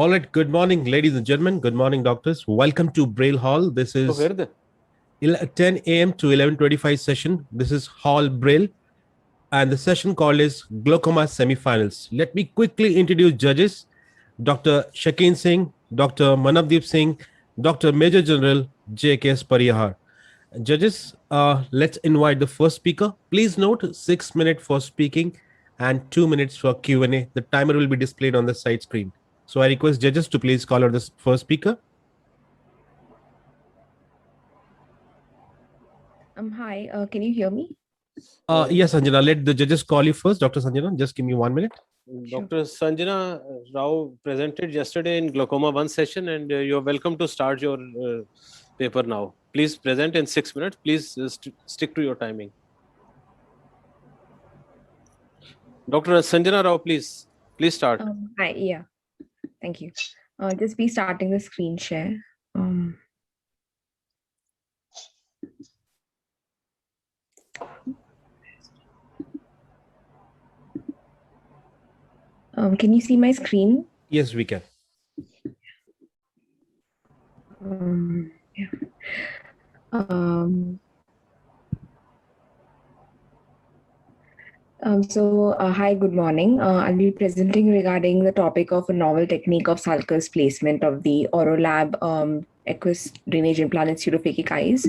All right, good morning, ladies and gentlemen. Good morning, doctors. Welcome to Braille Hall. This is 10 a.m. to 11:25 session. This is Hall Braille, and the session called is Glaucoma Semifinals. Let me quickly introduce judges: Dr. Shakeen Singh, Dr. Manavdeep Singh, Dr. Major General J.K.S. Parihar. Judges, let's invite the first speaker. Please note 6 minutes for speaking and 2 minutes for Q&A. The timer will be displayed on the side screen. So I request judges to please call out the first speaker. Hi, can you hear me? Yes, Sanjana, let the judges call you first. Dr. Sanjana, just give me 1 minute. Dr. Sanjana Rao presented yesterday in Glaucoma 1 session, and you're welcome to start your paper now. Please present in 6 minutes. Please stick to your timing. Dr. Sanjana Rao, please start. Hi, yeah, thank you. Just be starting the screen share. Can you see my screen? Yes, we can. Yeah. Hi, good morning. I'll be presenting regarding the topic of a novel technique of sulcus placement of the Orolab aqueous drainage implant in pseudophakic eyes.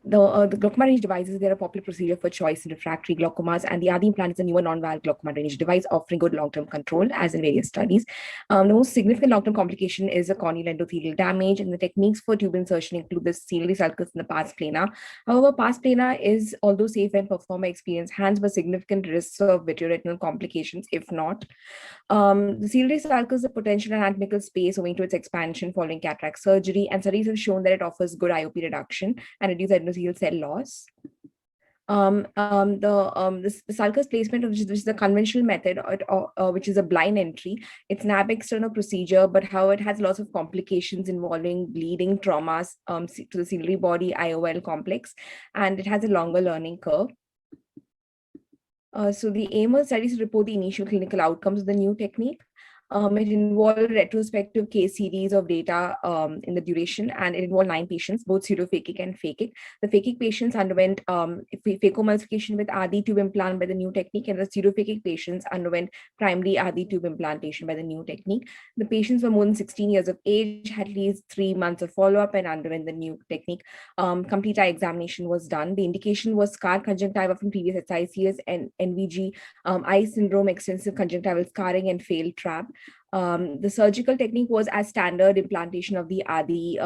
The glaucoma drainage devices, they're a popular procedure for choice in refractory glaucomas, and the ADI implant is a newer non-viral glaucoma drainage device offering good long-term control, as in various studies. The most significant long-term complication is a corneal endothelial damage, and the techniques for tube insertion include the ciliary sulcus and the pars plana. However, pars plana is, although safe when performed by experienced hands, but significant risks of vitreoretinal complications if not. The ciliary sulcus is a potential anatomical space owing to its expansion following cataract surgery, and studies have shown that it offers good IOP reduction and reduced endothelial cell loss. The sulcus placement, which is the conventional method, which is a blind entry. It's an ab externo procedure, but how it has lots of complications involving bleeding, traumas to the ciliary body, IOL complex, and it has a longer learning curve. So the aim of the study is to report the initial clinical outcomes of the new technique. It involved a retrospective case series of data in the duration, and it involved 9 patients, both pseudophakic and phakic. The phakic patients underwent phacomulsification with ADI tube implant by the new technique, and the pseudophakic patients underwent primary ADI tube implantation by the new technique. The patients were more than 16 years of age, had at least 3 months of follow-up, and underwent the new technique. Complete eye examination was done. The indication was scar conjunctiva from previous SICS and NVG, eye syndrome, extensive conjunctival scarring, and failed trap. The surgical technique was as standard implantation of the ADI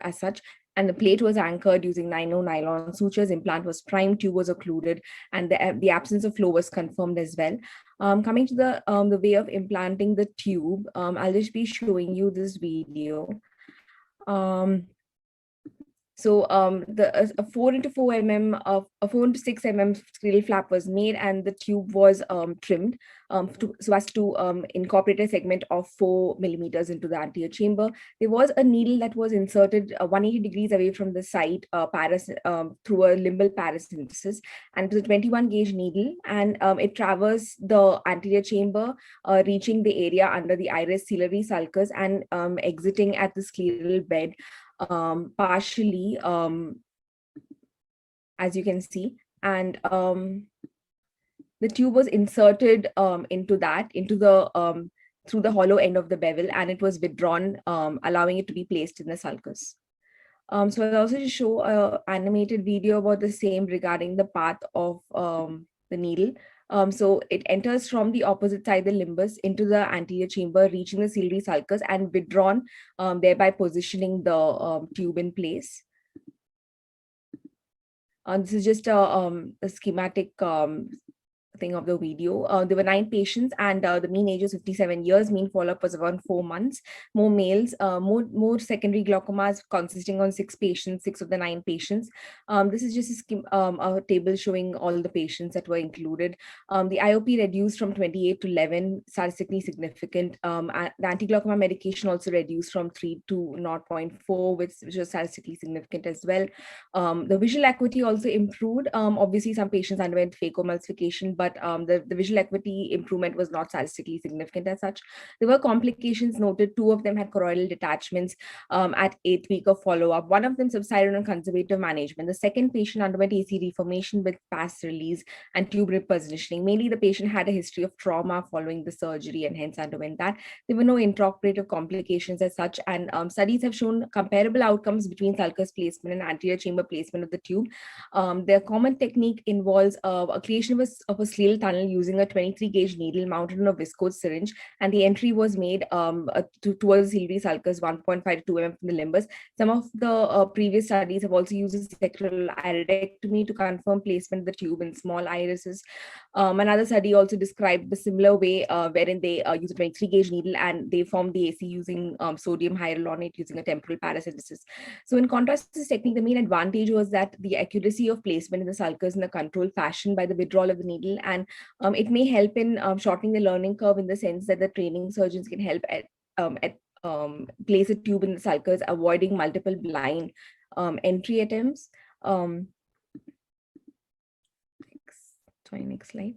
as such, and the plate was anchored using nylon sutures. Implant was primed, tube was occluded, and the absence of flow was confirmed as well. Coming to the way of implanting the tube, I'll just be showing you this video. A 4 into 4 mm of a 4 into 6 mm scleral flap was made, and the tube was trimmed so as to incorporate a segment of 4 millimeters into the anterior chamber. There was a needle that was inserted 180 degrees away from the site through a limbal paracentesis, and it was a 21 gauge needle, and it traversed the anterior chamber, reaching the area under the iris ciliary sulcus and exiting at the scleral bed. Partially, as you can see, and the tube was inserted into the through the hollow end of the bevel, and it was withdrawn, allowing it to be placed in the sulcus. So I'll also just show an animated video about the same regarding the path of the needle. So it enters from the opposite side, the limbus, into the anterior chamber, reaching the ciliary sulcus and withdrawn, thereby positioning the tube in place. This is just a schematic thing of the video. There were 9 patients, and the mean age was 57 years. Mean follow-up was around 4 months. More males, more secondary glaucomas, consisting on 6 patients, 6 of the 9 patients. This is just a table showing all the patients that were included. The IOP reduced from 28 to 11, statistically significant. The anti-glaucoma medication also reduced from 3 to 0.4, which was statistically significant as well. The visual acuity also improved. Obviously, some patients underwent phacomulsification, but but the visual acuity improvement was not statistically significant as such. There were complications noted. 2 of them had choroidal detachments at 8th week of follow-up. 1 of them subsided on conservative management. The second patient underwent AC reformation with past release and tube repositioning. Mainly, the patient had a history of trauma following the surgery and hence underwent that. There were no intraoperative complications as such, and studies have shown comparable outcomes between sulcus placement and anterior chamber placement of the tube. The common technique involves a creation of a sleal tunnel using a 23 gauge needle mounted on a viscose syringe, and the entry was made towards the ciliary sulcus 1.5 to 2 mm from the limbus. Some of the previous studies have also used a sectoral iridectomy to confirm placement of the tube in small irises. Another study also described the similar way wherein they use a 23 gauge needle and they form the AC using sodium hyaluronate using a temporal parasynthesis. So in contrast to this technique, the main advantage was that the accuracy of placement in the sulcus in a controlled fashion by the withdrawal of the needle, and it may help in shortening the learning curve in the sense that the training surgeons can help place a tube in the sulcus, avoiding multiple blind entry attempts. Next slide.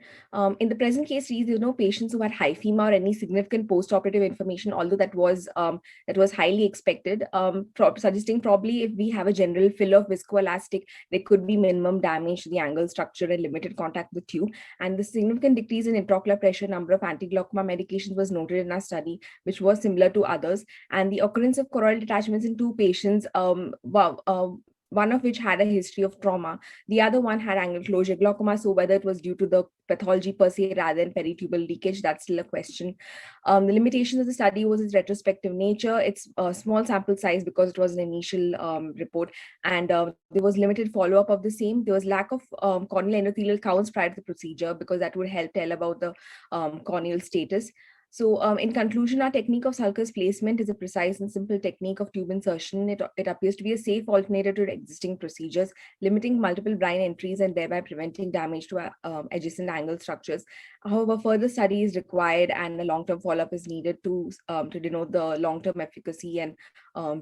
In the present case, there's no patients who had hyphema or any significant post-operative inflammation, although that was highly expected, suggesting probably if we have a general fill of viscoelastic, there could be minimum damage to the angle structure and limited contact with the tube. And the significant decrease in intraocular pressure number of anti-glaucoma medications was noted in our study, which was similar to others. And the occurrence of choroidal detachments in 2 patients, one of which had a history of trauma. The other one had angle closure glaucoma. So whether it was due to the pathology per se rather than peritubal leakage, that's still a question. The limitations of the study was its retrospective nature. It's a small sample size because it was an initial report, and there was limited follow-up of the same. There was lack of corneal endothelial counts prior to the procedure because that would help tell about the corneal status. So in conclusion, our technique of sulcus placement is a precise and simple technique of tube insertion. It appears to be a safe alternative to existing procedures, limiting multiple blind entries and thereby preventing damage to adjacent angle structures. However, further study is required and a long-term follow-up is needed to denote the long-term efficacy and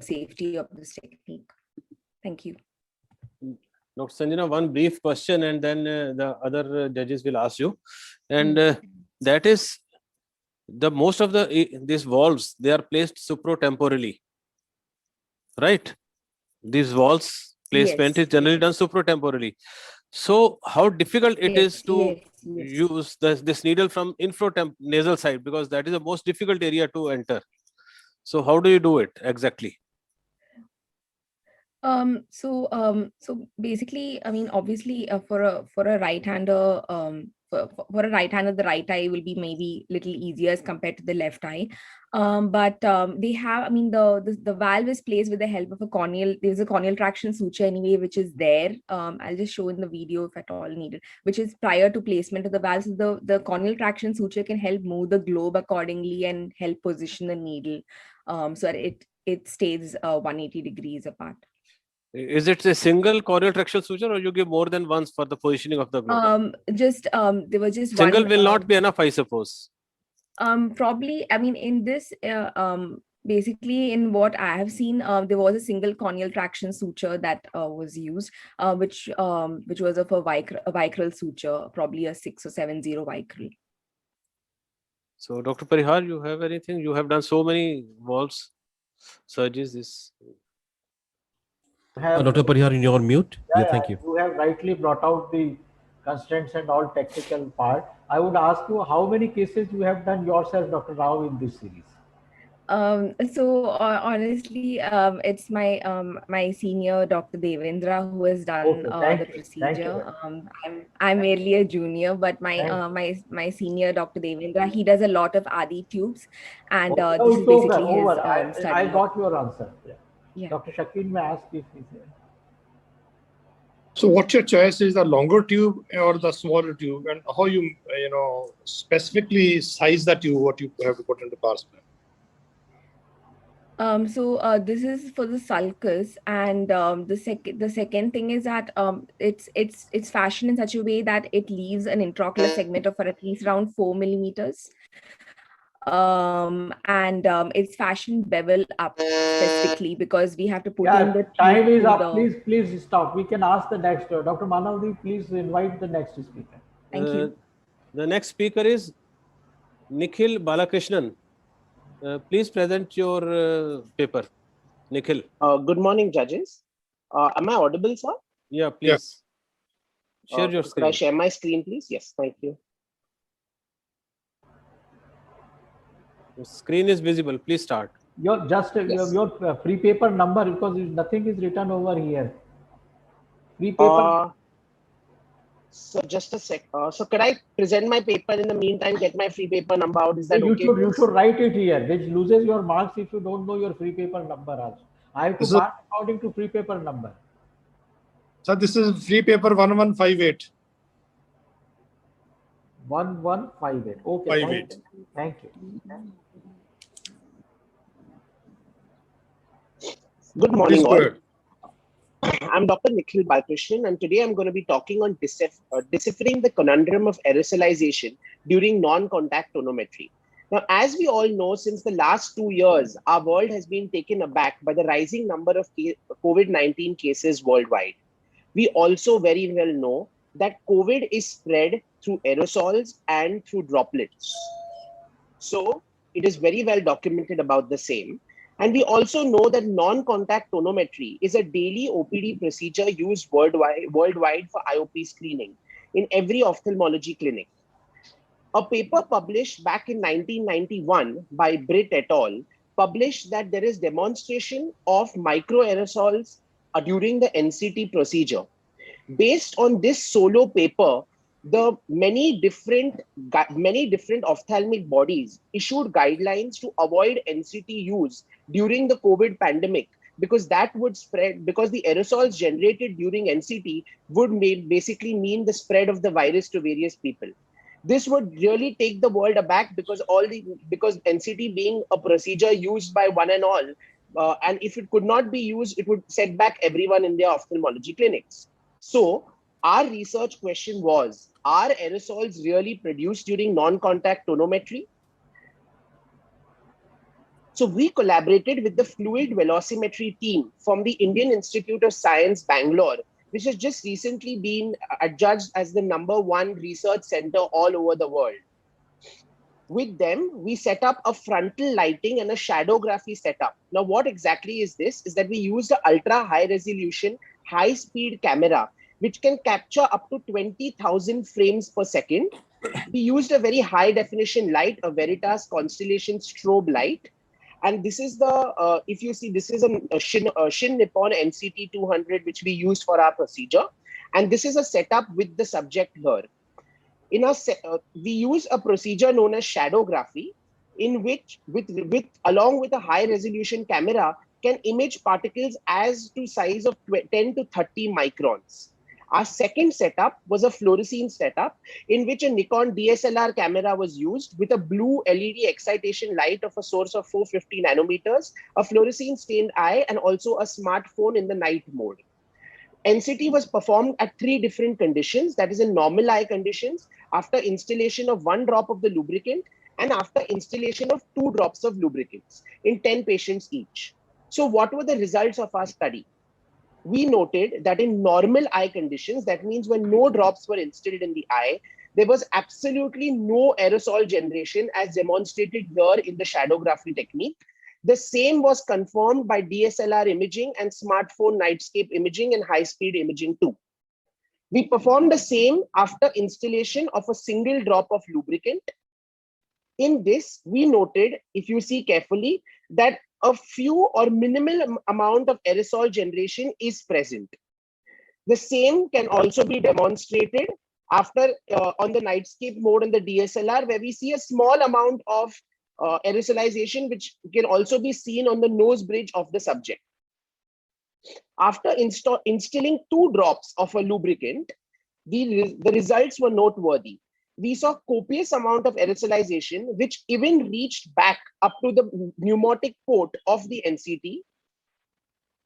safety of this technique. Thank you. Dr. Sanjana, one brief question and then the other judges will ask you. And that is, most of these valves, they are placed supratemporally, right? These valves placement is generally done supratemporally. So how difficult it is to use this needle from nasal side, because that is the most difficult area to enter. So how do you do it exactly? So basically, I mean, obviously, for a right-hander, for a right-hander, the right eye will be maybe little easier as compared to the left eye. But they have, I mean, the valve is placed with the help of a corneal. There's a corneal traction suture anyway, which is there. I'll just show in the video if at all needed, which is prior to placement of the valve. So the corneal traction suture can help move the globe accordingly and help position the needle so that it stays 180 degrees apart. Is it a single corneal traction suture, or you give more than once for the positioning of the globe? There was just single one, will not be enough, I suppose. Probably, I mean, in this, basically in what I have seen, there was a single corneal traction suture that was used, which was of a vicryl suture, probably a 670 vicryl. So, Dr. Parihar, you have anything? You have done so many valves surgeries. Dr. Parihar, you're on mute. Yeah, thank you. You have rightly brought out the constraints and all technical part. I would ask you how many cases you have done yourself, Dr. Rao, in this series? So honestly, it's my senior, Dr. Devendra, who has done the procedure. I'm merely a junior, but my senior, Dr. Devendra, he does a lot of ADI tubes, and this is basically his study. I got your answer. Yeah. Dr. Shakeen may ask if he's there. So what's your choice? Is the longer tube or the smaller tube, and how you specifically size the tube, what you have to put into pars plan? So this is for the sulcus, and the second thing is that it's fashioned in such a way that it leaves an intraocular segment of at least around 4 millimeters. And it's fashioned bevel up specifically because we have to put in the time is up. Please stop. We can ask the next. Dr. Manavdi, please invite the next speaker. Thank you. The next speaker is Nikhil Balakrishnan. Please present your paper, Nikhil. Good morning, judges. Am I audible, sir? Yeah, please. Share your Could I screen. share my screen, please? Yes, thank you. The screen is visible. Please start. Your Yes. your free paper number, because nothing is written over here. Free paper. So just a sec. So could I present my paper in the meantime? Get my free paper number out. Is that okay? You should write it here, which loses your marks if you don't know your free paper number also. I have to Is it- mark according to free paper number. So this is free paper 1158. 1158. Okay. 58. Thank you. Good morning, Please go all. ahead. I'm Dr. Nikhil Balakrishnan, and today I'm going to be talking on deciphering the conundrum of aerosolization during non-contact tonometry. Now, as we all know, since the last 2 years, our world has been taken aback by the rising number of COVID-19 cases worldwide. We also very well know that COVID is spread through aerosols and through droplets. So it is very well documented about the same. And we also know that non-contact tonometry is a daily OPD procedure used worldwide for IOP screening in every ophthalmology clinic. A paper published back in 1991 by Britt et al. Published that there is demonstration of microaerosols during the NCT procedure. Based on this solo paper, the many different ophthalmic bodies issued guidelines to avoid NCT use during the COVID pandemic, because that would spread, because the aerosols generated during NCT would basically mean the spread of the virus to various people. This would really take the world aback, because NCT being a procedure used by one and all, and if it could not be used, it would set back everyone in their ophthalmology clinics. So our research question was, are aerosols really produced during non-contact tonometry? So we collaborated with the fluid velocimetry team from the Indian Institute of Science, Bangalore, which has just recently been adjudged as the #1 research center all over the world. With them, we set up a frontal lighting and a shadowgraphy setup. Now, what exactly is this? Is that we used an ultra high resolution, high speed camera, which can capture up to 20,000 frames per second. We used a very high definition light, a Veritas Constellation strobe light. And this is the, if you see, this is a Shin Nippon NCT 200, which we used for our procedure. And this is a setup with the subject here. We use a procedure known as shadowgraphy, in which, along with a high resolution camera, can image particles as to size of 10 to 30 microns. Our second setup was a fluorescein setup, in which a Nikon DSLR camera was used with a blue LED excitation light of a source of 450 nanometers, a fluorescein stained eye, and also a smartphone in the night mode. NCT was performed at 3 different conditions, that is in normal eye conditions, after installation of 1 drop of the lubricant, and after installation of 2 drops of lubricants in 10 patients each. So what were the results of our study? We noted that in normal eye conditions, that means when no drops were instilled in the eye, there was absolutely no aerosol generation as demonstrated here in the shadowgraphy technique. The same was confirmed by DSLR imaging and smartphone nightscape imaging and high-speed imaging too. We performed the same after installation of a single drop of lubricant. In this, we noted, if you see carefully, that a few or minimal amount of aerosol generation is present. The same can also be demonstrated after on the nightscape mode on the DSLR, where we see a small amount of aerosolization, which can also be seen on the nose bridge of the subject. After instilling 2 drops of a lubricant, the results were noteworthy. We saw copious amount of aerosolization, which even reached back up to the pneumatic port of the NCT.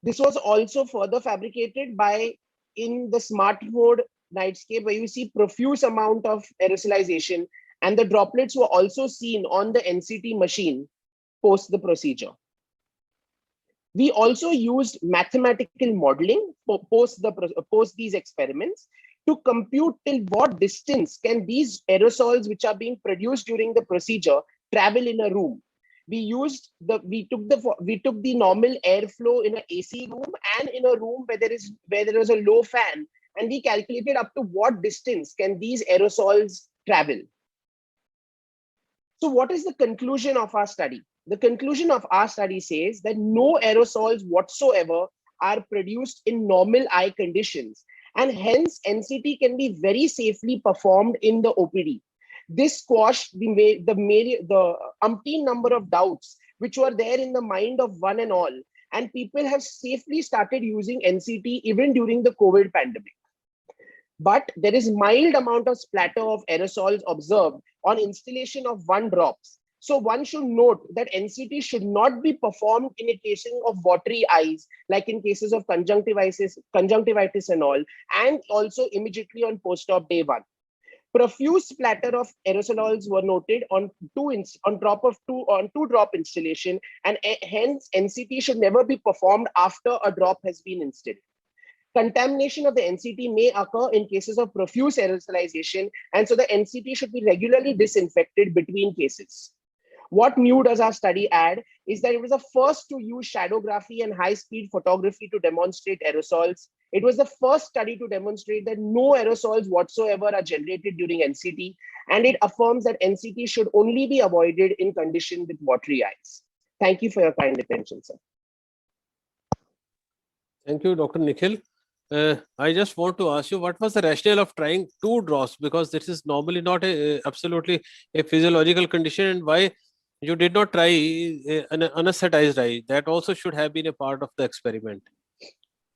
This was also further fabricated by in the smart mode nightscape, where you see profuse amount of aerosolization, and the droplets were also seen on the NCT machine post the procedure. We also used mathematical modeling post these experiments, to compute till what distance can these aerosols which are being produced during the procedure travel in a room. We took the normal airflow in an AC room and in a room where there is a low fan, and we calculated up to what distance can these aerosols travel. So what is the conclusion of our study? The conclusion of our study says that no aerosols whatsoever are produced in normal eye conditions, and hence NCT can be very safely performed in the OPD. This squashed the umpteen number of doubts which were there in the mind of one and all, and people have safely started using NCT even during the COVID pandemic. But there is mild amount of splatter of aerosols observed on installation of 1 drops. So one should note that NCT should not be performed in a case of watery eyes, like in cases of conjunctivitis and all, and also immediately on post-op day 1. Profuse splatter of aerosols were noted on 2 drop installation, and hence NCT should never be performed after a drop has been installed. Contamination of the NCT may occur in cases of profuse aerosolization, and so the NCT should be regularly disinfected between cases. What new does our study add is that it was the first to use shadowgraphy and high-speed photography to demonstrate aerosols. It was the first study to demonstrate that no aerosols whatsoever are generated during NCT, and it affirms that NCT should only be avoided in condition with watery eyes. Thank you for your kind attention, sir. Thank you, Dr. Nikhil. I just want to ask you, what was the rationale of trying 2 drops? Because this is normally not absolutely a physiological condition, and why you did not try an anesthetized eye? That also should have been a part of the experiment.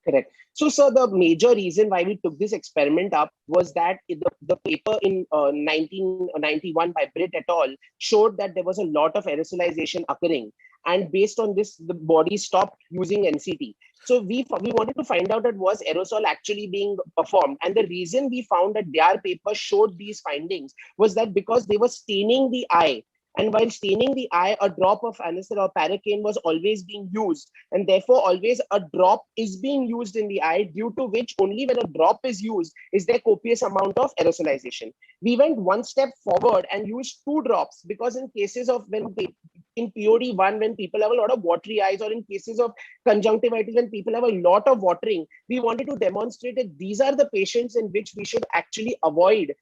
Correct. So, sir, the major reason why we took this experiment up was that the paper in 1991 by Britt et al. Showed that there was a lot of aerosolization occurring. And based on this, the body stopped using NCT. So we wanted to find out that was aerosol actually being performed. And the reason we found that their paper showed these findings was that because they were staining the eye. And while staining the eye, a drop of anisole or paracaine was always being used. And therefore, always a drop is being used in the eye, due to which only when a drop is used is there copious amount of aerosolization. We went one step forward and used 2 drops, because in cases of in POD1, when people have a lot of watery eyes, or in cases of conjunctivitis, when people have a lot of watering, we wanted to demonstrate that these are the patients in which we should actually avoid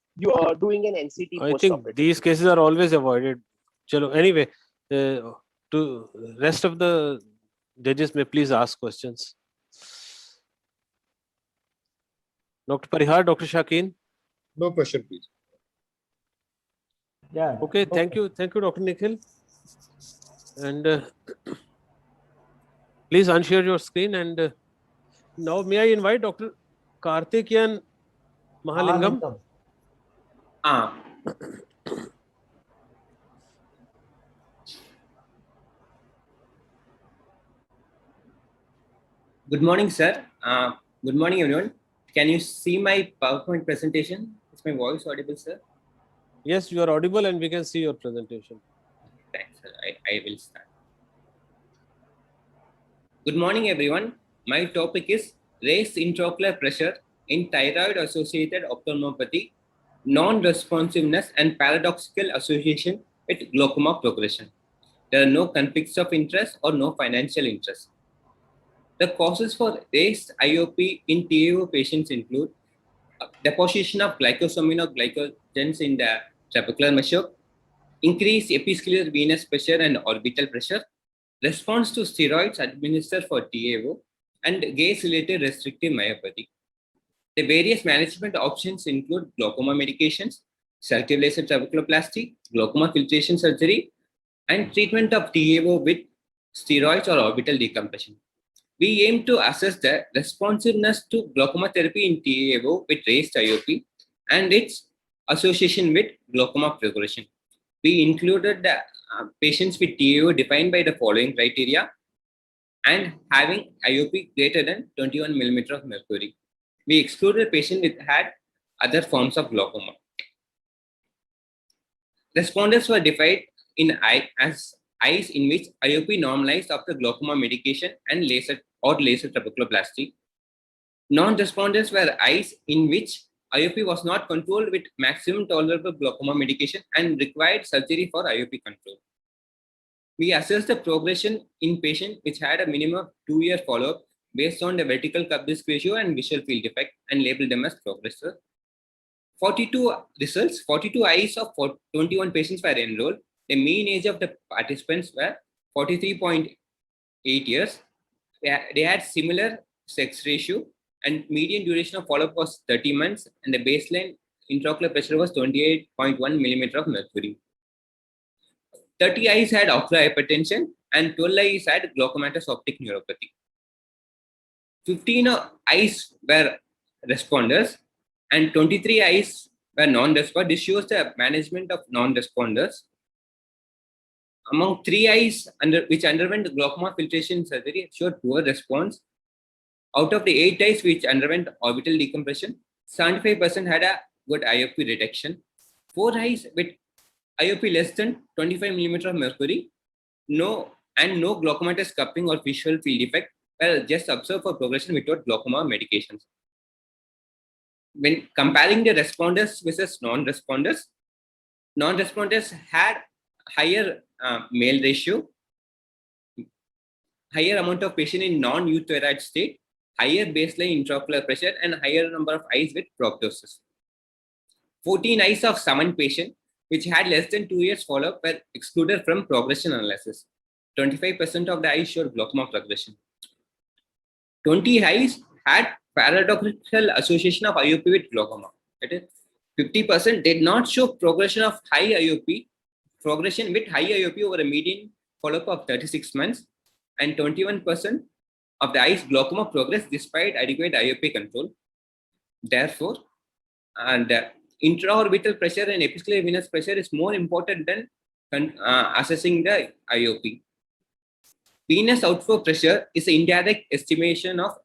doing an NCT. I think these cases are always avoided. Chalo, anyway, to rest of the judges may please ask questions. Dr. Parihar, Dr. Shakeen? No question, please. Yeah. Okay, thank you, Dr. Nikhil. And please unshare your screen. And now may I invite Dr. Karthikeyan Mahalingam? Good morning, sir. Good morning, everyone. Can you see my PowerPoint presentation? Is my voice audible, sir? Yes, you are audible and we can see your presentation. Thanks, sir. I will start. Good morning, everyone. My topic is raised intraocular pressure in thyroid-associated ophthalmopathy, non-responsiveness and paradoxical association with glaucoma progression. There are no conflicts of interest or no financial interest. The causes for raised IOP in TAO patients include deposition of glycosaminoglycogens in the trabecular meshope, increased episcleral venous pressure and orbital pressure, response to steroids administered for TAO, and gaze-related restrictive myopathy. The various management options include glaucoma medications, selective laser trabeculoplasty, glaucoma filtration surgery, and treatment of TAO with steroids or orbital decompression. We aim to assess the responsiveness to glaucoma therapy in TAO with raised IOP and its association with glaucoma progression. We included the patients with TAO defined by the following criteria and having IOP greater than 21 millimeter of mercury. We excluded patients that had other forms of glaucoma. Responders were defined in as eyes in which IOP normalized after glaucoma medication and laser trabeculoplasty. Non-responders were eyes in which IOP was not controlled with maximum tolerable glaucoma medication and required surgery for IOP control. We assessed the progression in patients which had a minimum of 2-year follow-up based on the vertical cup disc ratio and visual field defect and labeled them as progressor. 42 results, 42 eyes of 21 patients were enrolled. The mean age of the participants were 43.8 years. They had similar sex ratio and median duration of follow-up was 30 months and the baseline intraocular pressure was 28.1 millimeter of mercury. 30 eyes had ocular hypertension and 12 eyes had glaucomatous optic neuropathy. 15 eyes were responders and 23 eyes were non-responders. This shows the management of non-responders. Among 3 eyes which underwent glaucoma filtration surgery showed poor response. Out of the 8 eyes which underwent orbital decompression, 75% had a good IOP reduction. 4 eyes with IOP less than 25 millimeter of mercury, no glaucomatous cupping or visual field defect were just observed for progression without glaucoma medications. When comparing the responders versus non-responders had higher male ratio, higher amount of patient in non-euthyroid state, higher baseline intraocular pressure, and higher number of eyes with proptosis. 14 eyes of 7 patients which had less than 2 years follow-up were excluded from progression analysis. 25% of the eyes showed glaucoma progression. 20 eyes had paradoxical association of IOP with glaucoma. That is, 50% did not show progression with high IOP over a median follow-up of 36 months, and 21% of the eyes glaucoma progressed despite adequate IOP control. Therefore, intraorbital pressure and episcleral venous pressure is more important than assessing the IOP. Venous outflow pressure is an indirect estimation of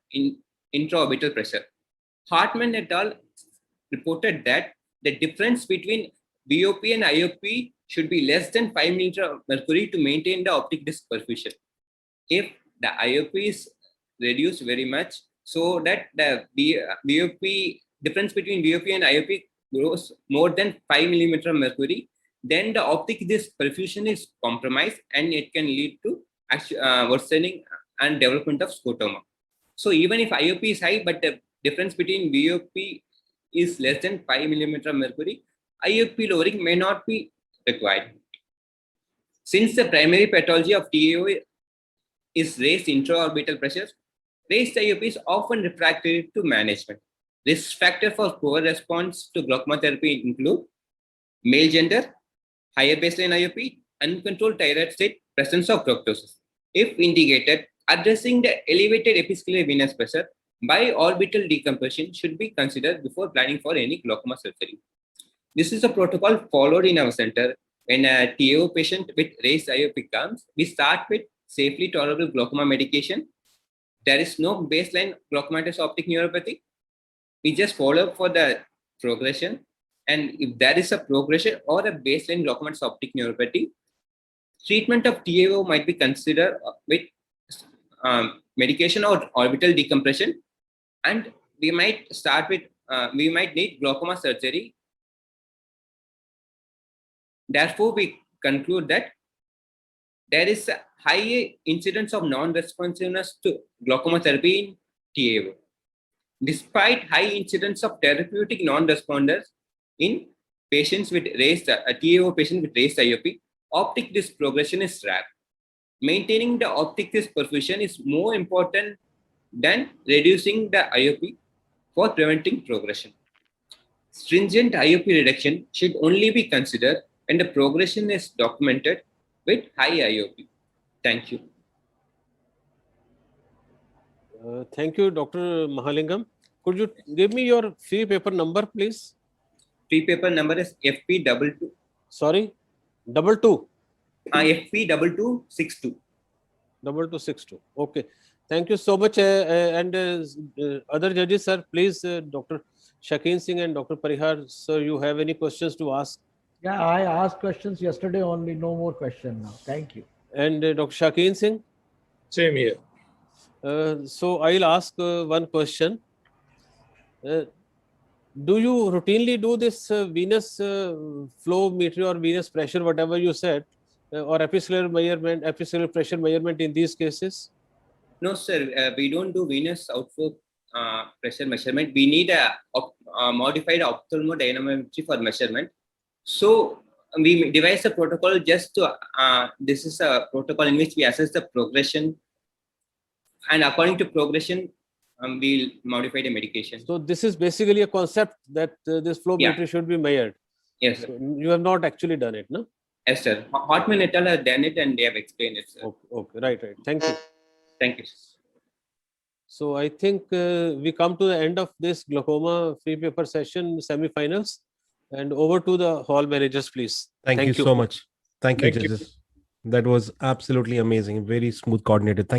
intraorbital pressure. Hartman et al. Reported that the difference between BOP and IOP should be less than 5 millimeters of mercury to maintain the optic disc perfusion. If the IOP is reduced very much, so that the BOP difference between BOP and IOP grows more than 5 millimeters of mercury, then the optic disc perfusion is compromised and it can lead to worsening and development of scotoma. So even if IOP is high, but the difference between BOP is less than 5 millimeters of mercury, IOP lowering may not be required. Since the primary pathology of TAO is raised intraorbital pressure, raised IOP is often refractory to management. Risk factor for poor response to glaucoma therapy include male gender, higher baseline IOP, uncontrolled thyroid state, presence of proptosis. If indicated, addressing the elevated episcleral venous pressure by orbital decompression should be considered before planning for any glaucoma surgery. This is a protocol followed in our center. When a TAO patient with raised IOP comes, we start with safely tolerable glaucoma medication. There is no baseline glaucomatous optic neuropathy. We just follow up for the progression. And if there is a progression or a baseline glaucomatous optic neuropathy, treatment of TAO might be considered with medication or orbital decompression. And we might start with, we might need glaucoma surgery. Therefore, we conclude that there is a high incidence of non-responsiveness to glaucoma therapy in TAO. Despite high incidence of therapeutic non-responders in patients with raised, a TAO patient with raised IOP, optic disc progression is rare. Maintaining the optic disc perfusion is more important than reducing the IOP for preventing progression. Stringent IOP reduction should only be considered when the progression is documented with high IOP. Thank you. Thank you, Dr. Mahalingam. Could you give me your free paper number, please? Free paper number is FP22. Sorry, 22. FP2262. 2262. Okay. Thank you so much. And other judges, sir, please, Dr. Shakeen Singh and Dr. Parihar, sir, you have any questions to ask? Yeah, I asked questions yesterday only. No more question now. Thank you. And Dr. Shakeen Singh? Same here. So I'll ask one question. do you routinely do this venous flow meter or venous pressure, whatever you said, or epicellular pressure measurement in these cases? No, sir, we don't do venous outflow pressure measurement. We need a modified ophthalmodynamimetry for measurement. So we devised a protocol just to, this is a protocol in which we assess the progression, and according to progression, we'll modify the medication. So this is basically a concept that this flow meter should be measured. Yes, sir. You have not actually done it, no? Yes, sir. Hartman et al. Have done it and they have explained it, sir. Okay. Right. Thank you. Thank you. So I think we come to the end of this glaucoma free paper session semi-finals, and over to the hall managers, please. Thank you so much. Thank you, Thank you. judges. That was absolutely amazing. Very smooth coordinated.